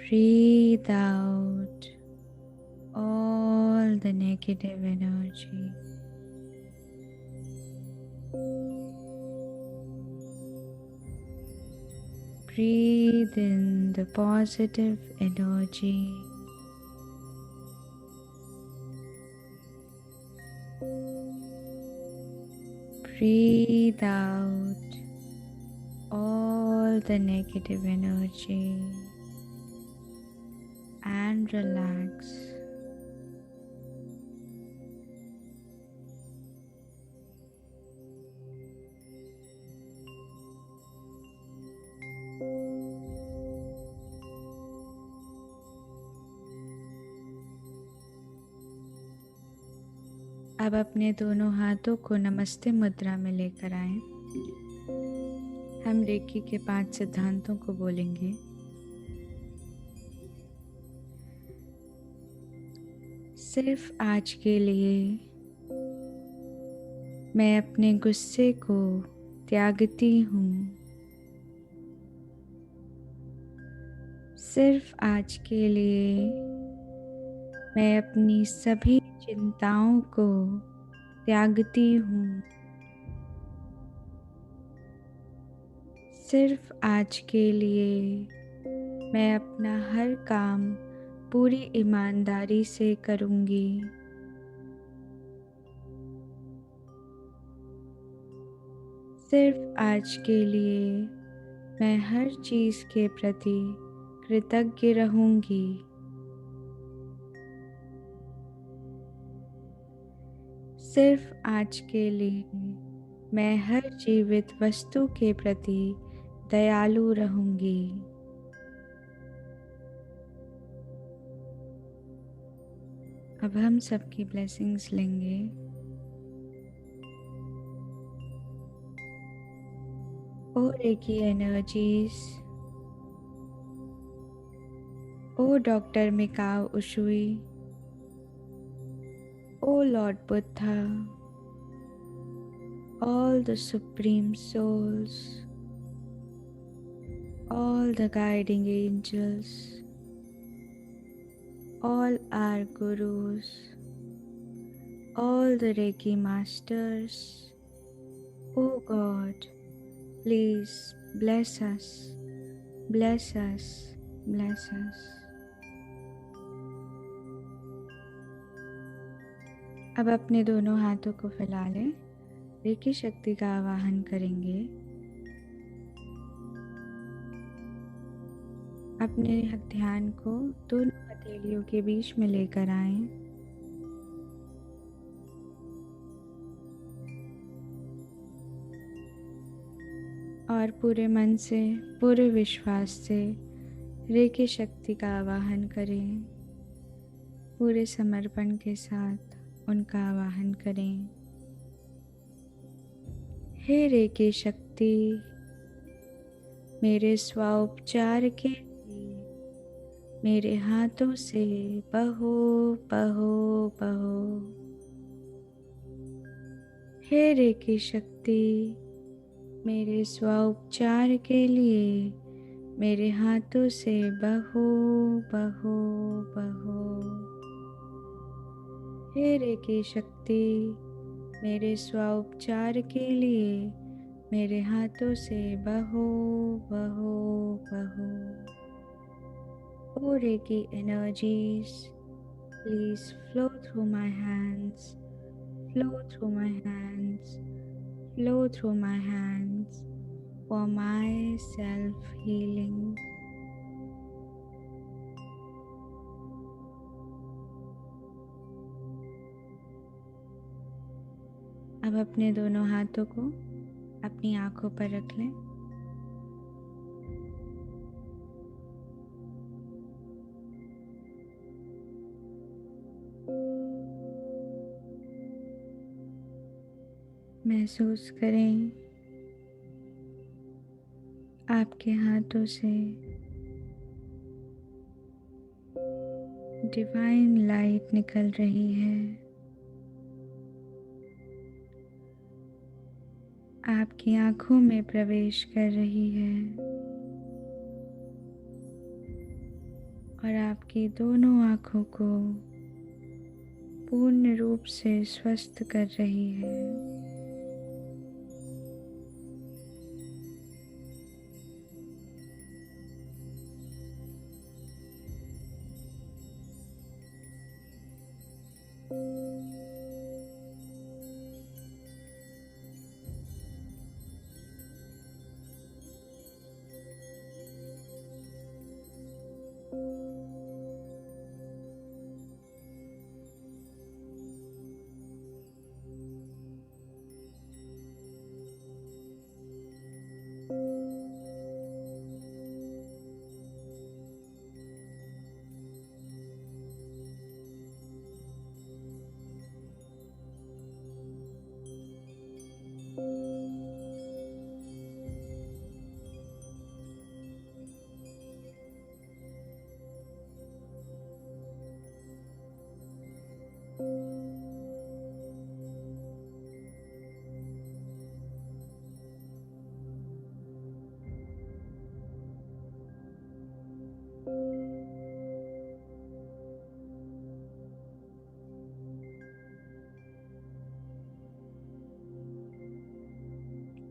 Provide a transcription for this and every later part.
Breathe out all the negative energy. Breathe in the positive energy. Breathe out all the negative energy and relax. अब अपने दोनों हाथों को नमस्ते मुद्रा में लेकर आएं। हम रेकी के 5 सिद्धांतों को बोलेंगे। सिर्फ आज के लिए मैं अपने गुस्से को त्यागती हूँ। सिर्फ आज के लिए मैं अपनी सभी चिंताओं को त्यागती हूँ। सिर्फ आज के लिए मैं अपना हर काम पूरी ईमानदारी से करूँगी। सिर्फ आज के लिए मैं हर चीज़ के प्रति कृतज्ञ रहूँगी। सिर्फ आज के लिए मैं हर जीवित वस्तु के प्रति दयालु रहूँगी। अब हम सबकी ब्लेसिंग्स लेंगे। O reiki energies, O doctor Mikao Usui, O Lord Buddha, all the supreme souls, all the guiding angels, all our gurus, all the Reiki masters, O God, please bless us, bless us, bless us. अब अपने दोनों हाथों को फैला लें। Recce शक्ति का आवाहन करेंगे। अपने ध्यान को दोनों हथेलियों के बीच में लेकर आएं। और पूरे मन से, पूरे विश्वास से रेकी शक्ति का आवाहन करें। पूरे समर्पण के साथ उनका आवाहन करें। हे रेकी शक्ति, मेरे स्वोपचार के लिए मेरे हाथों से बहो बहो बहो। हे रेकी शक्ति, मेरे स्वोपचार के लिए मेरे हाथों से बहो बहो बहो। हे रेकी शक्ति, मेरे स्वोपचार के लिए मेरे हाथों से बहो बहो बहो। O reiki energies, please flow through my hands, flow through my hands, flow through my hands for my self healing. अब अपने दोनों हाथों को अपनी आंखों पर रख लें। महसूस करें आपके हाथों से डिवाइन लाइट निकल रही है। आपकी आंखों में प्रवेश कर रही है। और आपकी दोनों आँखों को पूर्ण रूप से स्वस्थ कर रही है।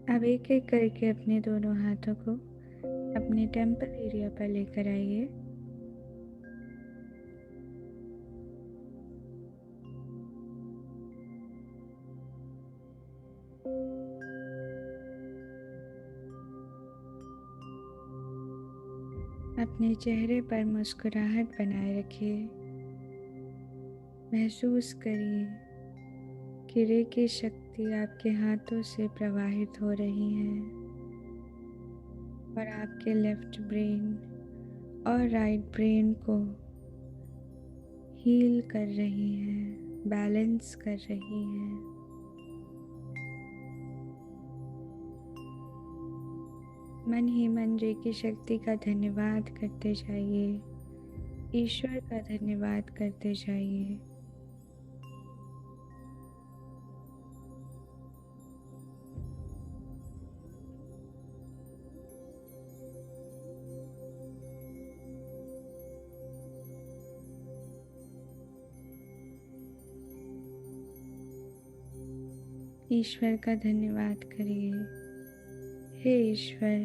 अब एक एक करके अपने दोनों हाथों को अपने टेम्पल एरिया पर लेकर आइए। अपने चेहरे पर मुस्कुराहट बनाए रखिए। महसूस करिए कि रेकी शक्ति आपके हाथों से प्रवाहित हो रही है और आपके लेफ्ट ब्रेन और राइट ब्रेन को हील कर रही है, बैलेंस कर रही है। मन ही मन रेकी शक्ति का धन्यवाद करते जाइए, ईश्वर का धन्यवाद करते जाइए। ईश्वर का धन्यवाद करिए। हे ईश्वर,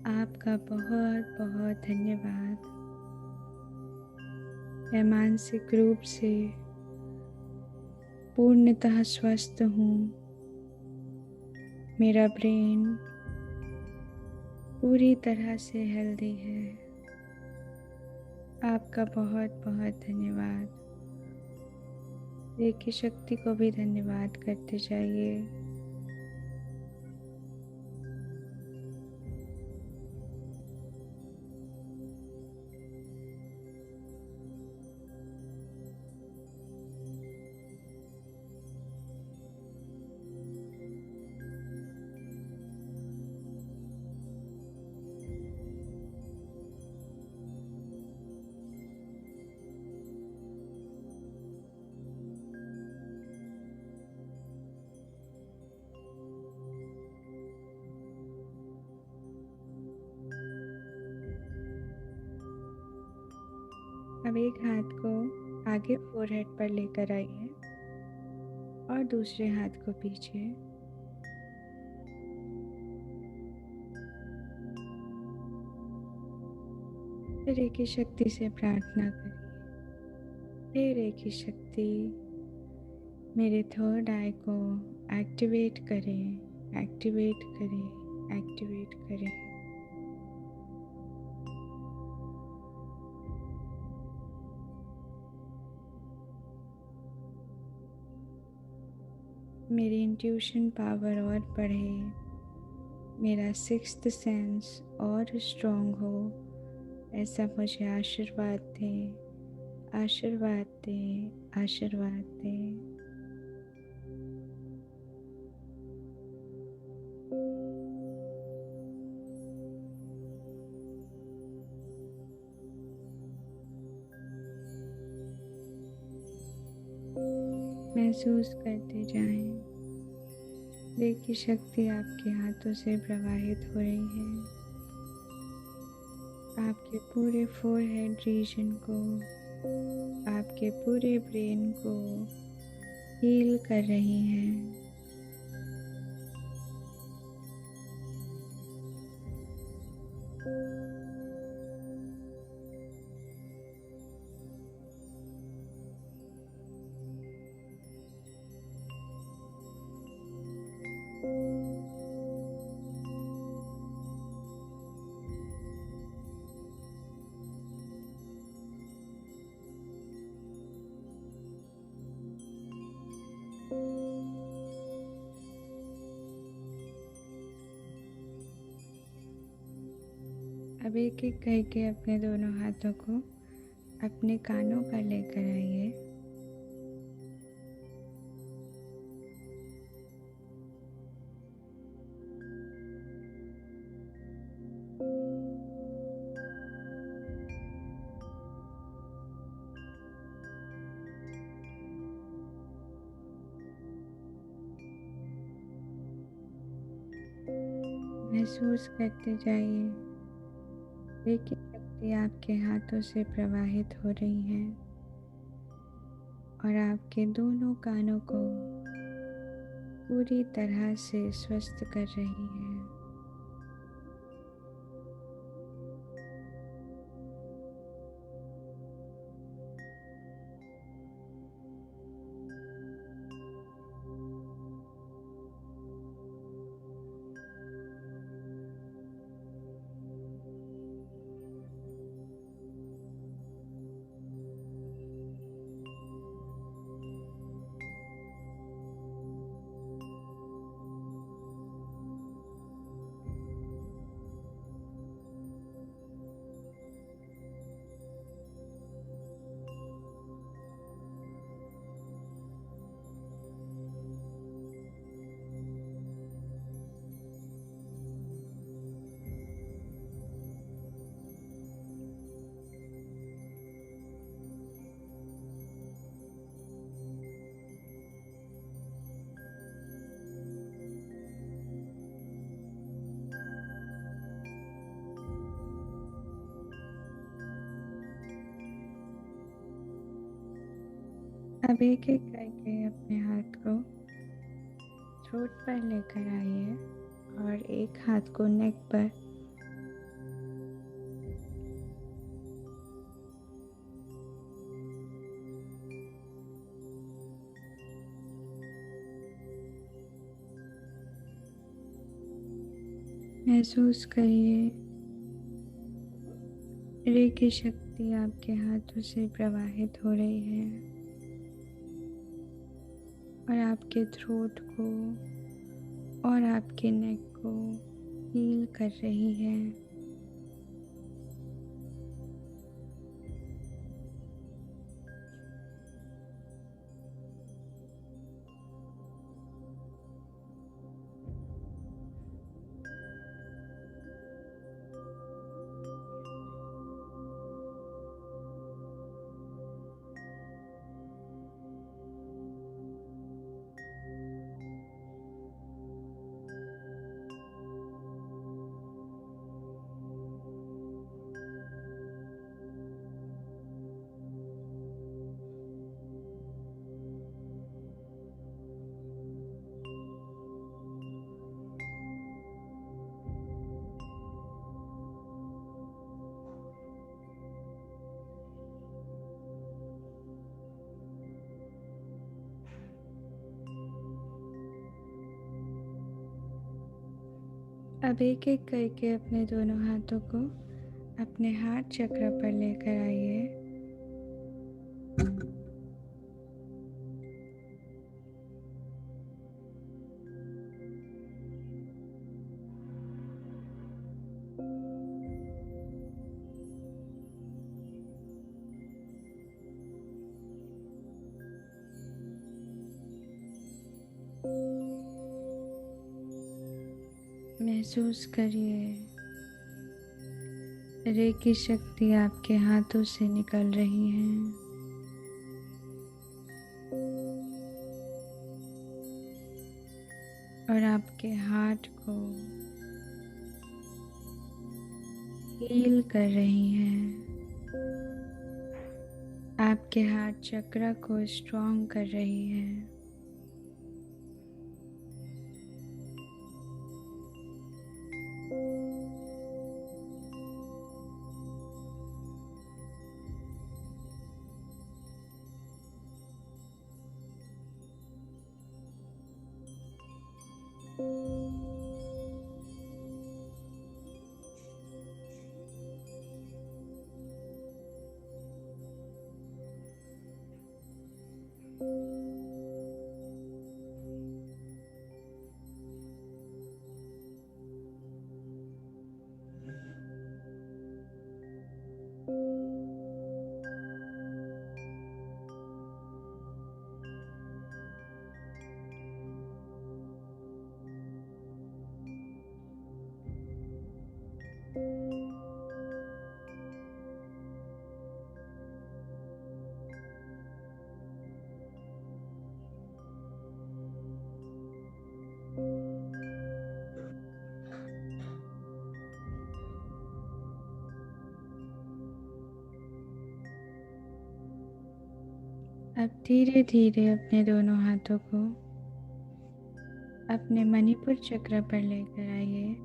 आपका बहुत बहुत धन्यवाद। मैं मानसिक रूप से पूर्णतः स्वस्थ हूँ। मेरा ब्रेन पूरी तरह से हेल्दी है। आपका बहुत बहुत धन्यवाद। रेकी शक्ति को भी धन्यवाद करते जाइए। अब एक हाथ को आगे फोरहेड पर लेकर आइए और दूसरे हाथ को पीछे। रेकी शक्ति से प्रार्थना करिए। हे रेकी शक्ति, मेरे थर्ड आई को एक्टिवेट करें, एक्टिवेट करें, एक्टिवेट करें। मेरी इंट्यूशन पावर और बढ़े, मेरा सिक्स्थ सेंस और स्ट्रॉन्ग हो, ऐसा मुझे आशीर्वाद दें, आशीर्वाद दें, आशीर्वाद दें। महसूस करते जाएं, रेकी शक्ति आपके हाथों से प्रवाहित हो रही है। आपके पूरे फोरहेड रीजन को, आपके पूरे ब्रेन को हील कर रही हैं। अब एक एक करके अपने दोनों हाथों को अपने कानों पर लेकर आइए। महसूस करते जाइए रेकी शक्ति आपके हाथों से प्रवाहित हो रही है और आपके दोनों कानों को पूरी तरह से स्वस्थ कर रही है। अब एक एक करके अपने हाथ को थ्रोट पर लेकर आइए और एक हाथ को नेक पर, महसूस करिए रेकी शक्ति आपके हाथों से प्रवाहित हो रही है और आपके थ्रोट को और आपके नेक को हील कर रही है। अब एक एक करके अपने दोनों हाथों को अपने हार्ट चक्र पर लेकर आइए। महसूस करिए रेकी शक्ति आपके हाथों से निकल रही है और आपके हार्ट को हील कर रही हैं। आपके हार्ट चक्र को स्ट्रॉन्ग कर रही है। अब धीरे धीरे अपने दोनों हाथों को अपने मणिपुर चक्र पर लेकर आइए।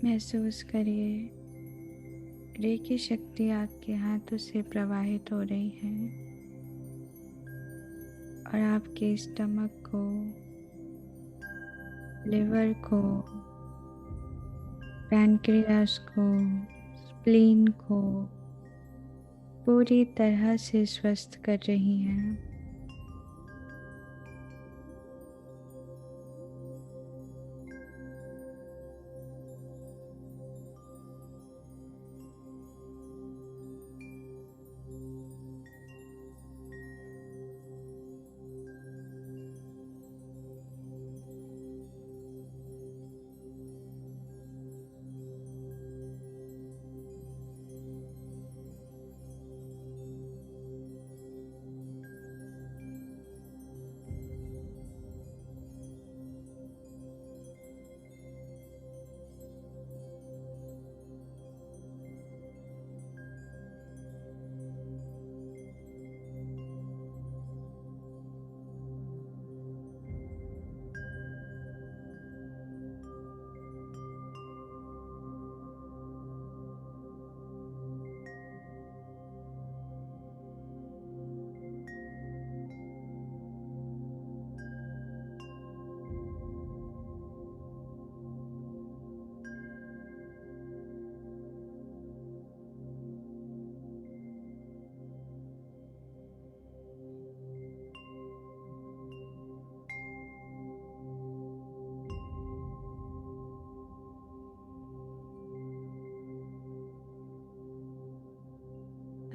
महसूस करिए रेकी शक्ति आपके हाथों से प्रवाहित हो रही है और आपके स्टमक को, लिवर को, पैनक्रियास को, स्प्लीन को पूरी तरह से स्वस्थ कर रही हैं।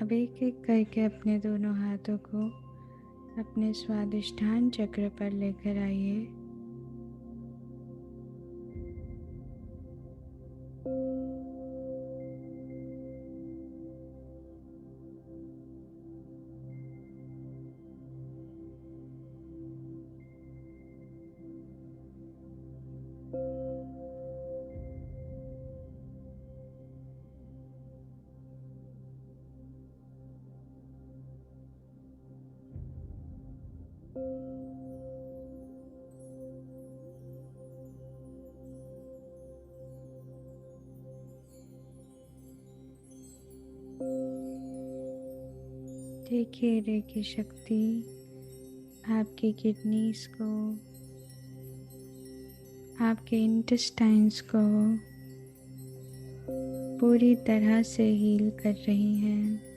अब एक एक करके अपने दोनों हाथों को अपने स्वादिष्ठान चक्र पर लेकर आइए। देखिए रेकी शक्ति आपकी किडनीज को, आपके इंटेस्टाइन्स को पूरी तरह से हील कर रही हैं।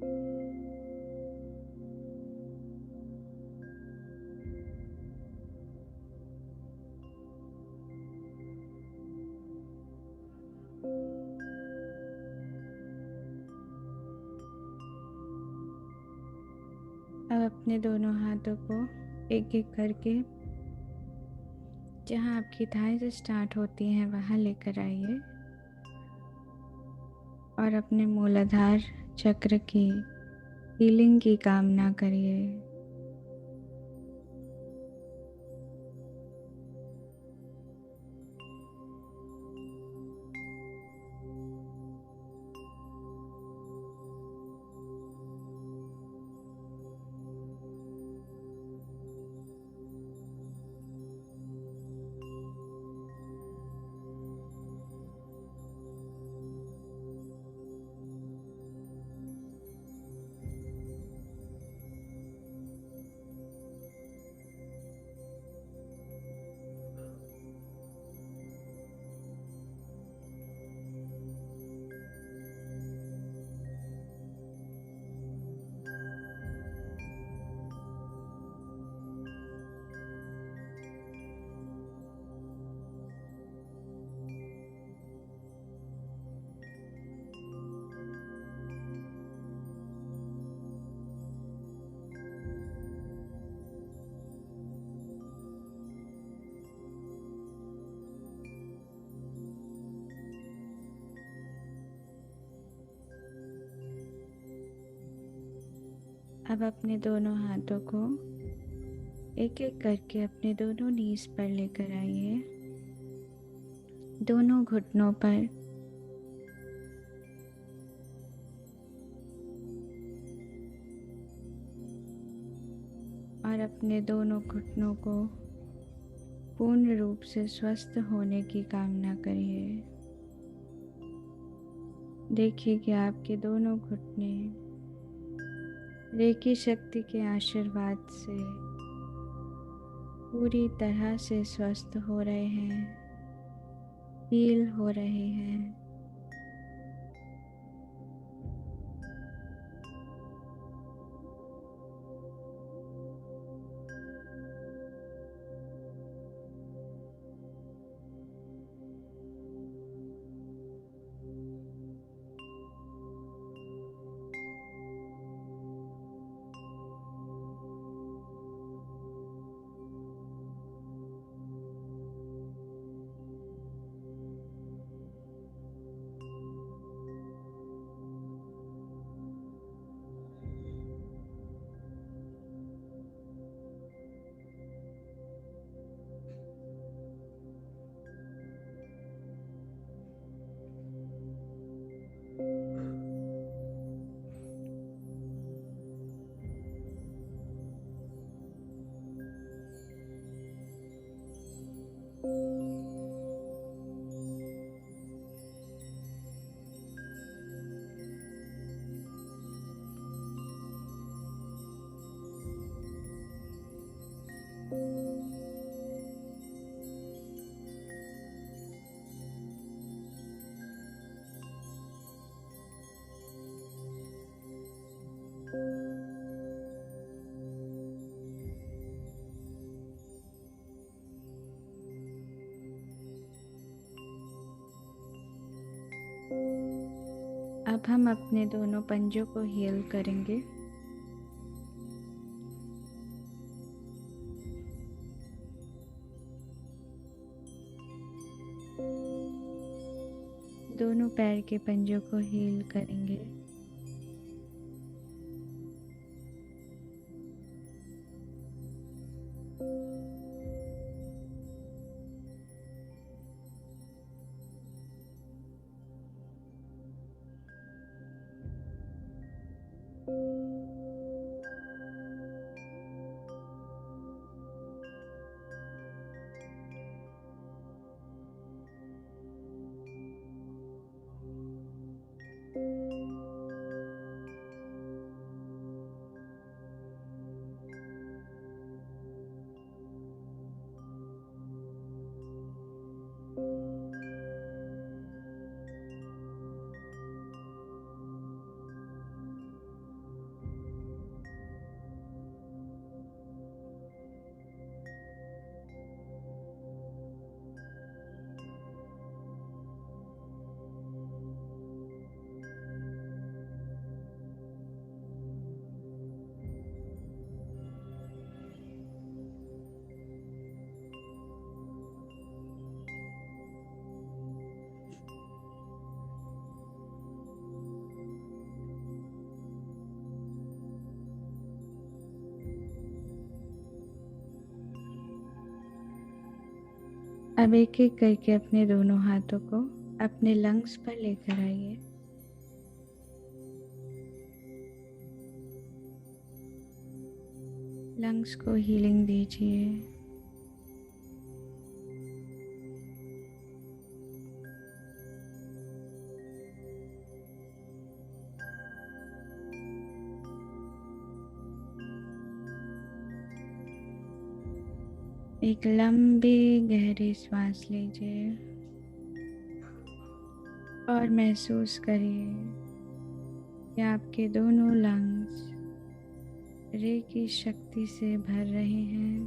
अब अपने दोनों हाथों को एक एक करके जहाँ आपकी थाई से स्टार्ट होती हैं वहाँ लेकर आइए और अपने मूलाधार चक्र की हीलिंग की कामना करिए। अब अपने दोनों हाथों को एक एक करके अपने दोनों नीज पर लेकर आइए, दोनों घुटनों पर। और अपने दोनों घुटनों को पूर्ण रूप से स्वस्थ होने की कामना करिए। देखिए कि आपके दोनों घुटने रेकी शक्ति के आशीर्वाद से पूरी तरह से स्वस्थ हो रहे हैं, हील हो रहे हैं। अब हम अपने दोनों पंजों को हील करेंगे। दोनों पैर के पंजों को हील करेंगे। अब एक एक करके अपने दोनों हाथों को अपने लंग्स पर लेकर आइए। लंग्स को हीलिंग दीजिए। एक लंबी गहरी सांस लीजिए और महसूस करिए कि आपके दोनों लंग्स रे की शक्ति से भर रहे हैं।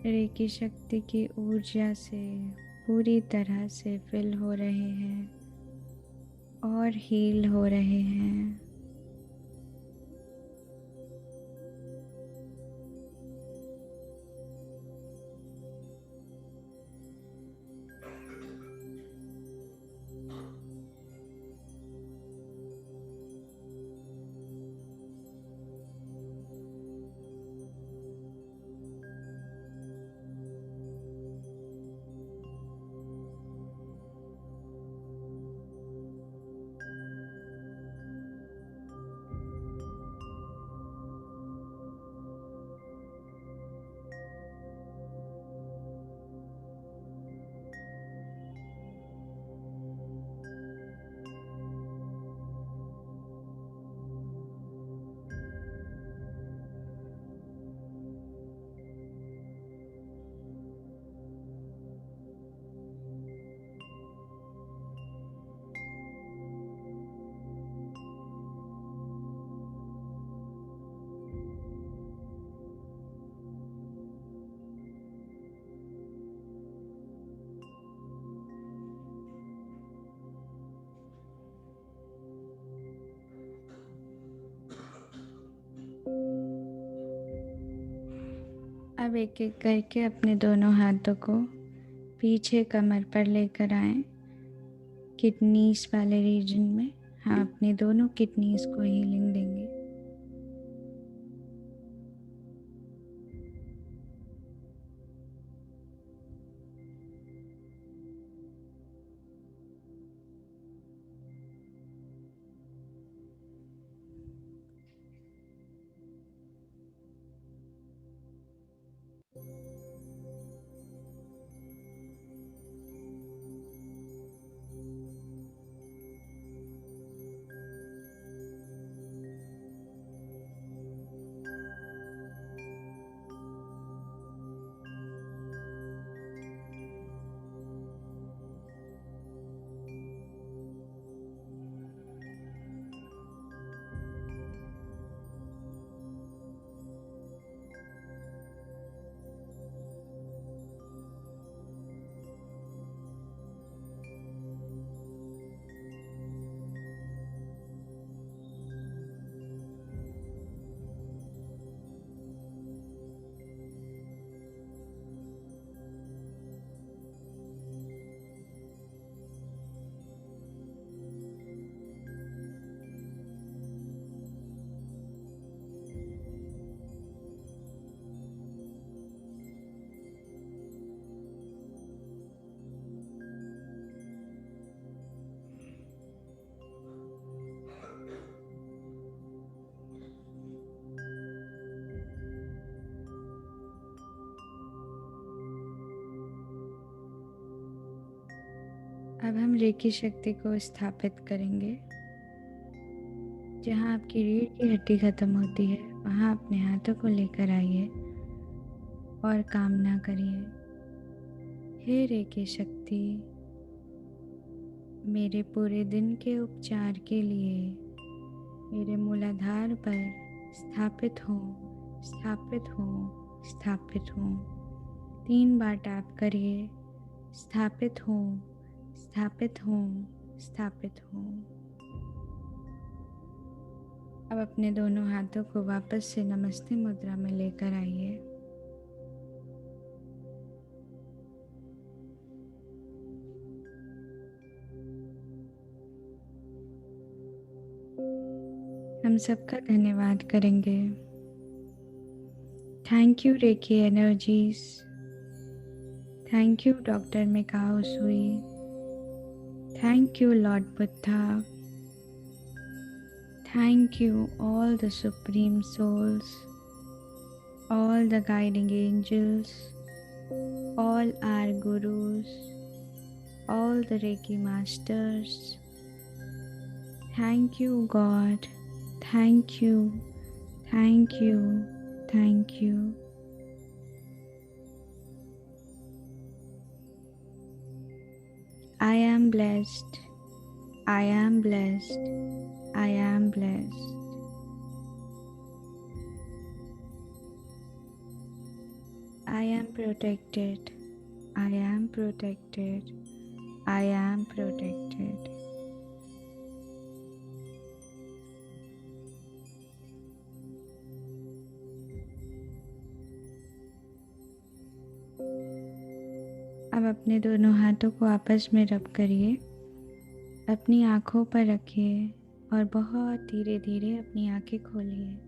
रे की शक्ति की ऊर्जा से पूरी तरह से फिल हो रहे हैं और हील हो रहे हैं। अब एक एक करके अपने दोनों हाथों को पीछे कमर पर लेकर आएं, किडनीज वाले रीजन में। हाँ, अपने दोनों किडनीज को हीलिंग देंगे। अब हम रेकी शक्ति को स्थापित करेंगे। जहाँ आपकी रीढ़ की हड्डी खत्म होती है वहाँ अपने हाथों को लेकर आइए और कामना करिए, हे रेकी शक्ति, मेरे पूरे दिन के उपचार के लिए मेरे मूलाधार पर स्थापित हो, स्थापित हो, स्थापित हो। 3 बार टैप करिए। स्थापित हो, स्थापित हो, स्थापित हो। अब अपने दोनों हाथों को वापस से नमस्ते मुद्रा में लेकर आइए। हम सबका धन्यवाद करेंगे। Thank you reiki energies, Thank you, Dr. Mikao Sui. Thank you, Lord Buddha. Thank you, all the Supreme Souls, all the guiding angels, all our gurus, all the Reiki masters. Thank you, God. Thank you, thank you, thank you. I am blessed. I am blessed. I am blessed. I am protected. I am protected. I am protected. अब अपने दोनों हाथों को आपस में रब करिए, अपनी आँखों पर रखिए और बहुत धीरे धीरे अपनी आँखें खोलिए।